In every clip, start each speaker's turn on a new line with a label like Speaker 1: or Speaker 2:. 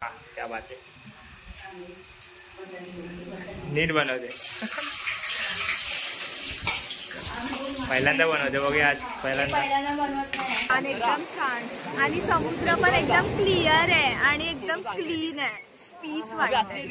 Speaker 1: क्या बात है, नीट बनवते. पहिल्यांदा बनवते बघूया आज. पहिल्यांदा
Speaker 2: बनवत नाही. आणि एकदम छान आणि समुद्र पण एकदम क्लिअर आहे आणि एकदम क्लीन आहे. पीस वाटते.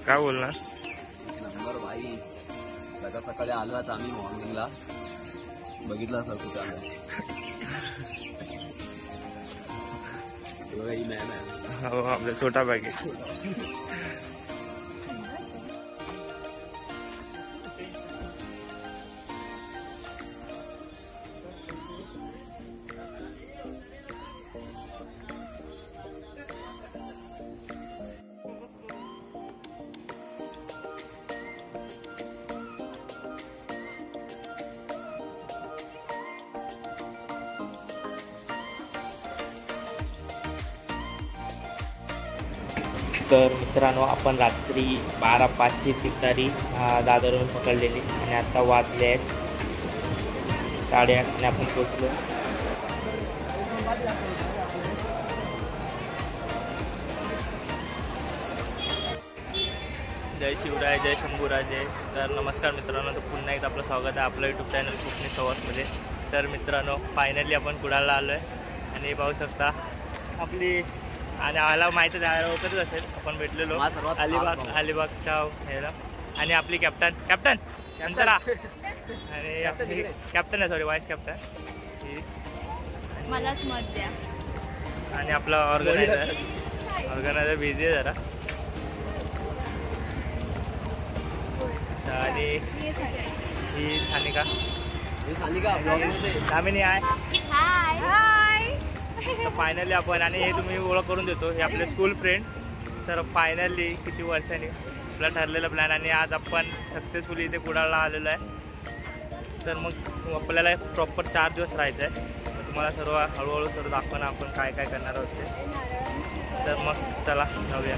Speaker 1: काय बोलणार.
Speaker 3: नंबर भाई, सकाळ सकाळी आलोच आम्ही मॉर्निंगला. बघितलं सर कुठे आलं. ही मॅम आहे.
Speaker 1: हो, आपला छोटा बॅग आहे. तर मित्रांनो, आपण रात्री 12:05ची पितारी दादरवरून पकडलेली आणि आता वाजले आहेत 8:30 आणि आपण पोचलो. जय शिवराय, जय शंभूराजे. तर नमस्कार मित्रांनो, तर पुन्हा एकदा आपलं स्वागत आहे आपलं यूट्यूब चॅनल कोकणी सवासमध्ये. तर मित्रांनो, फायनली आपण कुडाळला आलो आहे आणि पाहू शकता आपली, आणि आम्हाला माहितीच आहे होतच असेल आपण भेटलेलो अलिबागच्या ह्याला. आणि आपली कॅप्टन नंतरा आणि आपली कॅप्टन आहे, सॉरी व्हाईस कॅप्टन
Speaker 2: मलाच मत द्या.
Speaker 1: आणि आपला ऑर्गनायझर बिझी आहे जरा. आणि ही सानिका दामिनी आहे. तर फायनली आपण, आणि हे तुम्ही ओळख करून देतो, हे आपले स्कूल फ्रेंड. तर फायनली किती वर्षांनी आपला ठरलेला प्लॅन, आणि आज आपण सक्सेसफुली इथे कुडाळला आलेलो आहे. तर मग आपल्याला प्रॉपर 4 दिवस राहायचं आहे. तर तुम्हाला सर्व हळूहळू सर्व दाखवणं आपण काय काय करणार आहोत ते. तर मग चला जाऊया.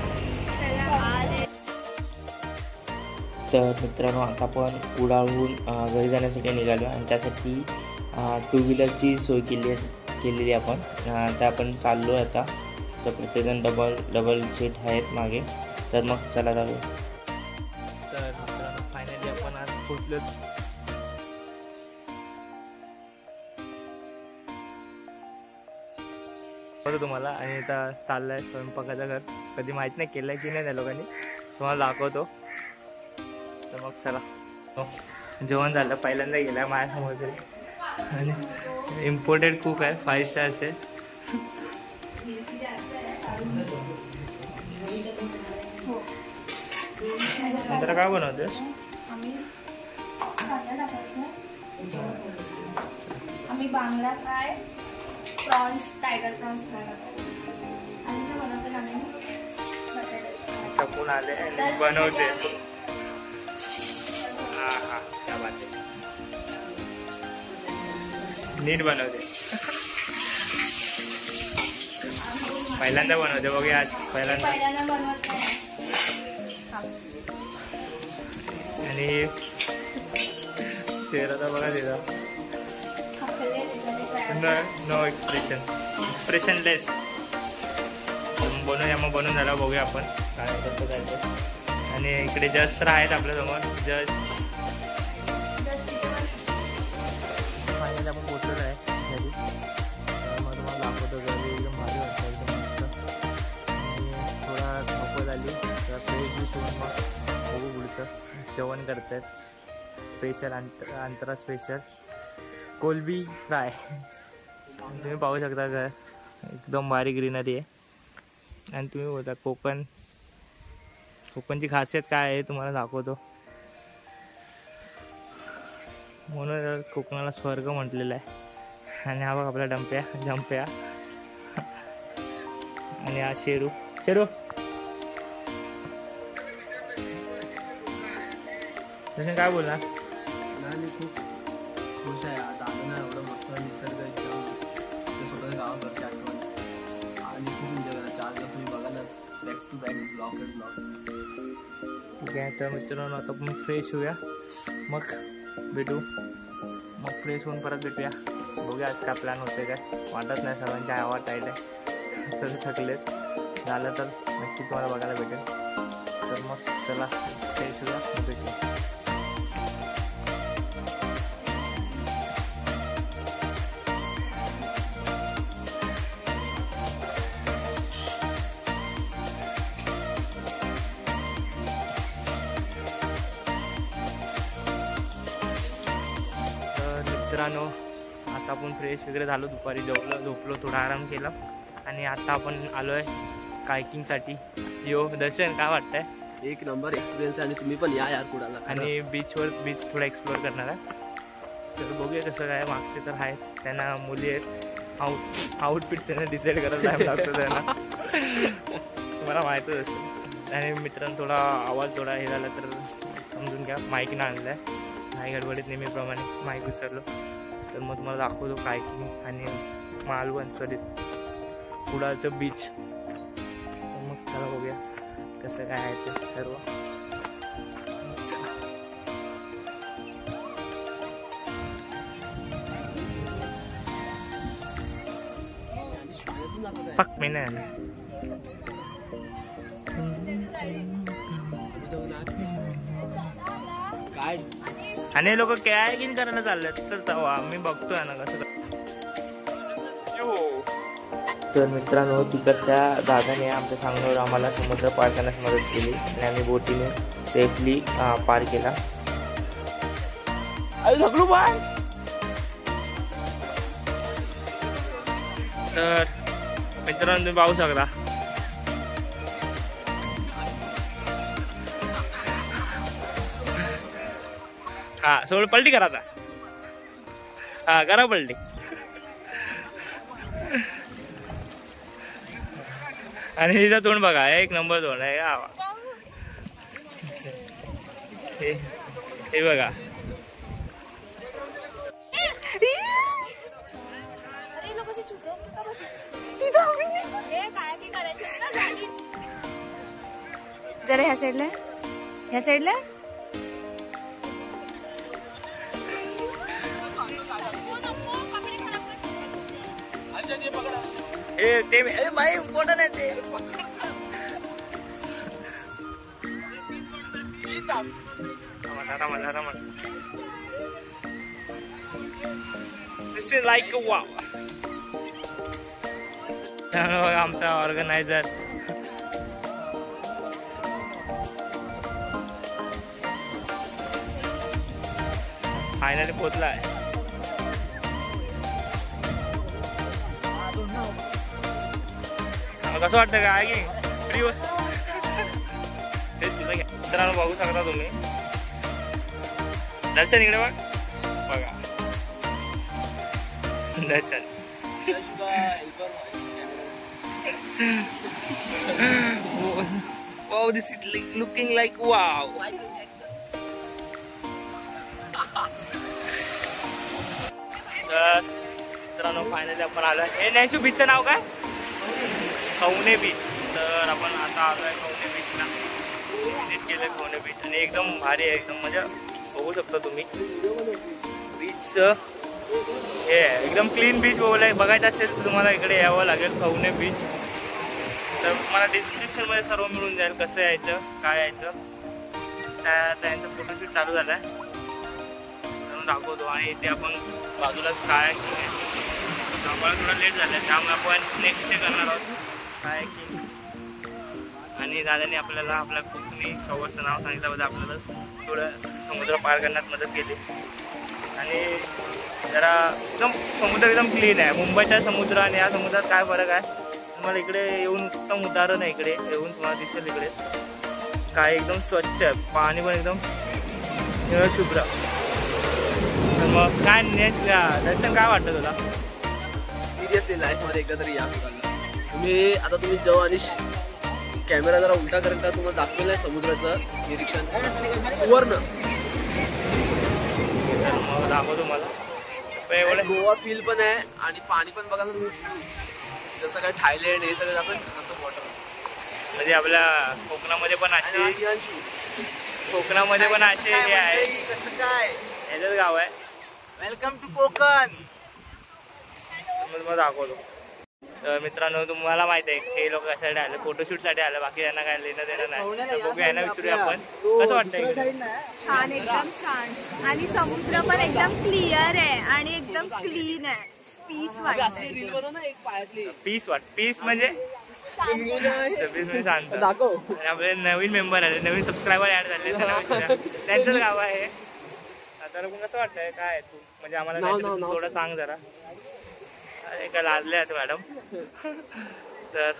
Speaker 1: तर मित्रांनो, आता आपण कुडाळहून घरी जाण्यासाठी निघालो आणि त्यासाठी 2 व्हीलरची सोय केलेली आपण. त्या आपण चाललो आहे आता. तर प्रत्येकजण डबल सीट आहेत मागे. तर मग चला जाऊया. तर मित्रांनो, फायनली आपण आज पोचलो तुम्हाला. आणि आता चाललं आहे स्वयंपाकाचं घर. कधी माहीत नाही केलं की नाही त्या लोकांनी, तुम्हाला दाखवतो. तर मग चला. जेवण झालं, पहिल्यांदा गेलं आहे माझ्यासमोर तरी. आणि इम्पोर्टेड कुक आहे, 5 स्टारचे. नंतर काय बनवतेस?
Speaker 2: आम्ही बांगडा fry, prawns, tiger prawns fry
Speaker 1: चपून आले आणि बनवते. हा, क्या बात आहे. नीट बनवते. पहिल्यांदा बनवते बघूया आज. पहिल्यांदा
Speaker 2: बनवत नाही.
Speaker 1: आणि चेहरा तर बघा तिचा नो एक्सप्रेशनलेस. बनवूया, मग बनवून झाला बघूया आपण काय कसं जायचं. आणि इकडे जस्ट आहेत आपल्यासमोर. जस्ट फायनली आपण पोचलो आहे घरी. मग तुम्हाला दाखवतो घरी एकदम भारी वाटतं, एकदम मस्त. आणि थोडा झोप झाली तर फ्रेश बी होऊन मग बघू पुढचं जेवण करत आहेत. स्पेशल अंतरा स्पेशल कोलबी फ्राय. तुम्ही पाहू शकता घर एकदम भारी ग्रीनरी आहे. आणि तुम्ही बोलता कोकणची खासियत काय आहे तुम्हाला दाखवतो. म्हणून कोकणाला स्वर्ग म्हटलेलं आहे. आणि हा बघ आपला जंप्या आणि हा शेरू तसं काय बोलणार.
Speaker 3: खूप खुश आहे आता आलं ना, एवढं मस्त निसर्ग एकदम स्वतःच्या गावाकडची आठवण. आणि खूप एन्जॉय करा. 4 दिवस मी बघायला बॅक टू बॅक ब्लॉग.
Speaker 1: ठीक आहे तर मित्रांनो आता आपण फ्रेश होऊया, मग भेटू. मग फ्रेश होऊन परत भेटूया. बघूया आज काय प्लॅन होते काय. वाटत नाही सर्वांच्या आवाज टाईट आहे, सगळे थकलेत. झालं तर नक्की तुम्हाला बघायला भेटेल. तर मग चला फ्रेश होऊया, मग भेटूया. मित्रांनो आता आपण फ्रेश वगैरे झालो, दुपारी झोपलो, थोडा आराम केला. आणि आता आपण आलो आहे कायकिंगसाठी. यो दर्शन काय वाटतंय.
Speaker 3: एक नंबर एक्सपिरियन्स आहे. आणि तुम्ही पण या यार कुडाला.
Speaker 1: आणि बीच थोडा एक्सप्लोअर करणार आहे. तर बघूया कसं काय. मागचे तर आहेच, त्यांना मुली आहेत. आउटफिट त्यांना डिसाईड करायला टाईम लागतो त्यांना. तुम्हाला माहीतच असेल. आणि मित्रांनो थोडा आवाज थोडा हे झाला तर समजून घ्या. माईकनं आणलं आहे, नाही गडबडीत नेहमीप्रमाणे माईक विसरलो. तर मग तुम्हाला दाखवतो कायकिंग आणि मालवण कुडाळचं बीच. तर मग चला बघूया कसं काय आहे ते सर्व. पक मी नाही
Speaker 3: काय.
Speaker 1: आणि लोक कायकिंग करायला चाललेत. तर आम्ही बघतोय ना कसं. तर मित्रांनो तिकडच्या दादाने आमच्या सांगण्यावर आम्हाला समुद्र पार करण्यास मदत केली आणि आम्ही बोटीने सेफली पार केला. तर मित्रांनो तुम्ही पाहू शकता हा सोड पलटी करा आता. हा करा पलटी. आणि तिचा तोंड बघा, एक नंबर तोंड आहे. हे बघा
Speaker 2: जरा ह्या साईडला
Speaker 1: ते बाई इम्पॉर्टंट आहे ते. This is like a wow. आमचा ऑर्गनायझर फायनली पोचलाय. कसं वाटतं काय की फ्री मित्रांनो बघू शकता तुम्ही. दर्शन इकडे बघा दर्शन. Wow, this is looking like wow. मित्रांनो फायनली आपण आलो. हे नॅशू बीचचं नाव काय. कवणे बीच. तर आपण आता आलो आहे कवणे बीचला. व्हिजिट केलं खवणे बीच आणि एकदम भारी आहे एकदम म्हणजे बघू शकता तुम्ही बीच हे एकदम क्लीन बीच बघायचं असेल तर तुम्हाला इकडे यावं लागेल खवणे बीच. तर तुम्हाला डिस्क्रिप्शनमध्ये सर्व मिळून जाईल कसं यायचं काय यायचं. त्यांचं फोटोशूट चालू झालं आहे म्हणून दाखवतो. आणि इथे आपण बाजूलाच काय आम्हाला थोडा लेट झालं आहे त्यामुळे आपण नेक्स्ट डे करणार आहोत काय की. आणि दादाने आपल्याला आपल्या कोकणी संवादचं नाव सांगितल्याबद्दल आपल्याला थोडं समुद्र पार करण्यात मदत केली. आणि जरा एकदम समुद्र एकदम क्लीन आहे. मुंबईच्या समुद्र आणि या समुद्रात काय फरक आहे तुम्हाला इकडे येऊन उत्तम उदाहरण आहे. इकडे येऊन तुम्हाला दिसेल इकडे काय एकदम स्वच्छ आहे पाणी पण एकदम शुभ्र. तर मग काय दर्शन काय वाटतं तुला?
Speaker 3: सिरियसली लाईफमध्ये एकदा तरी या तुम्ही. आता तुम्ही जेव्हा आणि कॅमेरा जरा उलटा करेल तर तुम्हाला दाखवलं आहे समुद्राचं निरीक्षण सुवर्ण.
Speaker 1: मग दाखवतो मला
Speaker 3: गोवा फील पण आहे आणि पाणी पण बघायला तुम्ही जसं काय थायलंड हे सगळं जातं तसं वॉटर.
Speaker 1: म्हणजे आपल्या कोकणामध्ये पण असे कोकणामध्ये पण असे हे आहे.
Speaker 3: कसं काय
Speaker 1: याचंच गाव आहे.
Speaker 3: Welcome to Konkan.
Speaker 1: मग दाखवतो. तर मित्रांनो तुम्हाला माहिती आहे हे लोक कशासाठी आले फोटोशूटसाठी आले बाकी त्यांना काय लेणं देणं नाही. तर बघूया यांना विचारूया आपण कसं वाटतं.
Speaker 2: छान एकदम छान आणि समुद्र पण एकदम क्लिअर आहे आणि एकदम क्लीन आहे. पीस वाटते.
Speaker 1: पीस म्हणजे शांत. आणि आपले नवीन मेंबर आले नवीन सबस्क्रायबर ऍड झाले त्यांचंच गाव आहे. आता कसं वाटतंय काय तू म्हणजे आम्हाला थोडं सांग जरा. काय लाजले आहेत मॅडम. तर